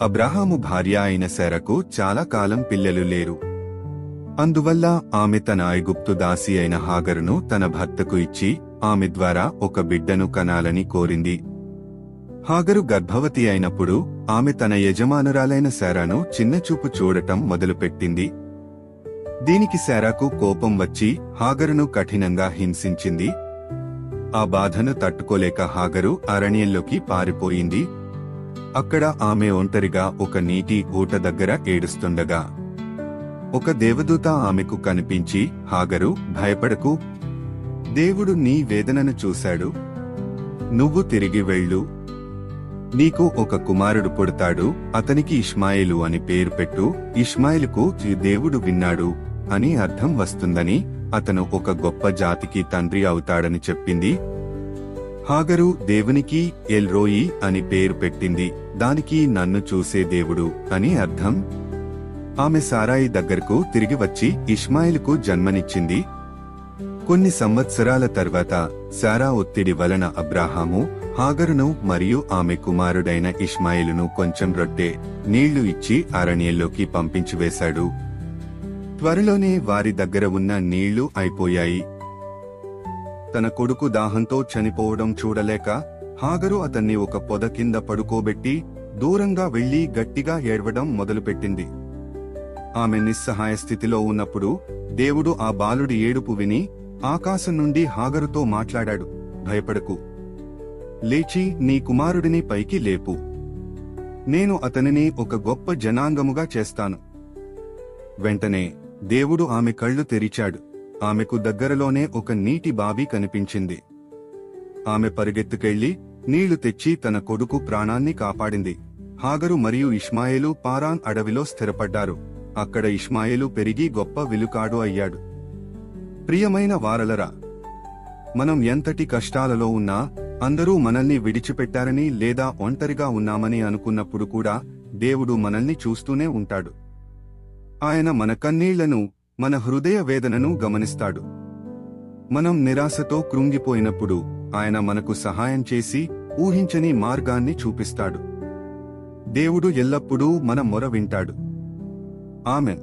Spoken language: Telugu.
అబ్రాహాము భార్య అయిన శారాకు చాలా కాలం పిల్లలు లేరు. అందువల్ల ఆమె తన ఐగుప్తు దాసి అయిన హాగరును తన భర్తకు ఇచ్చి ఆమె ద్వారా ఒక బిడ్డను కనాలని కోరింది. హాగరు గర్భవతి అయినప్పుడు ఆమె తన యజమానురాలైన శారాను చిన్నచూపు చూడటం మొదలుపెట్టింది. దీనికి శారాకు కోపం వచ్చి హాగరును కఠినంగా హింసించింది. ఆ బాధను తట్టుకోలేక హాగరు అరణ్యంలోకి పారిపోయింది. అక్కడ ఆమె ఒంటరిగా ఒక నీటి ఊట దగ్గర ఏడుస్తుండగా ఒక దేవదూత ఆమెకు కనిపించి, హాగరు, భయపడకు, దేవుడు నీ వేదనను చూశాడు. నువ్వు తిరిగి వెళ్ళు. నీకు ఒక కుమారుడు పుడతాడు. అతనికి ఇష్మాయేలు అని పేరు పెట్టు. ఇష్మాయేలుకు దేవుడు విన్నాడు అని అర్థం వస్తుందని, అతను ఒక గొప్ప జాతికి తండ్రి అవుతాడని చెప్పింది. హాగరు దేవునికి ఎల్ రోయి అని పేరు పెట్టింది. దానికి నన్ను చూసే దేవుడు అని అర్థం. ఆమె సారాయి దగ్గరకు తిరిగి వచ్చి ఇష్మాయేలుకు జన్మనిచ్చింది. కొన్ని సంవత్సరాల తర్వాత శారా ఒత్తిడి వలన అబ్రాహాము హాగరును మరియు ఆమె కుమారుడైన ఇష్మాయేలును కొంచెం రొట్టె, నీళ్లు ఇచ్చి అరణ్యంలోకి పంపించివేశాడు. త్వరలోనే వారి దగ్గర ఉన్న నీళ్లు అయిపోయాయి. తన కొడుకు దాహంతో చనిపోవడం చూడలేక హాగరు అతన్ని ఒక పొద కింద పడుకోబెట్టి దూరంగా వెళ్లి గట్టిగా ఏడ్వడం మొదలుపెట్టింది. ఆమె నిస్సహాయ స్థితిలో ఉన్నప్పుడు దేవుడు ఆ బాలుడి ఏడుపు విని ఆకాశం నుండి హాగరుతో మాట్లాడాడు. భయపడకు, లేచి నీ కుమారుడిని పైకి లేపు. నేను అతనిని ఒక గొప్ప జనాంగముగా చేస్తాను. వెంటనే దేవుడు ఆమె కళ్ళు తెరిచాడు. ఆమెకు దగ్గరలోనే ఒక నీటి బావి కనిపించింది. ఆమె పరిగెత్తుకెళ్లి నీళ్లు తెచ్చి తన కొడుకు ప్రాణాన్ని కాపాడింది. హాగరు మరియు ఇష్మాయేలు పారాన్ అడవిలో స్థిరపడ్డారు. అక్కడ ఇష్మాయేలు పెరిగి గొప్ప విలుకాడు అయ్యాడు. ప్రియమైన వారలరా, మనం ఎంతటి కష్టాలలో ఉన్నా, అందరూ మనల్ని విడిచిపెట్టారని లేదా ఒంటరిగా ఉన్నామని అనుకున్నప్పుడు కూడా దేవుడు మనల్ని చూస్తూనే ఉంటాడు. ఆయన మన కన్నీళ్లను, మన హృదయ వేదనను గమనిస్తాడు. మనం నిరాశతో కృంగిపోయినప్పుడు ఆయన మనకు సహాయం చేసి ఊహించని మార్గాన్ని చూపిస్తాడు. దేవుడు ఎల్లప్పుడూ మన మొర వింటాడు. ఆమెన్.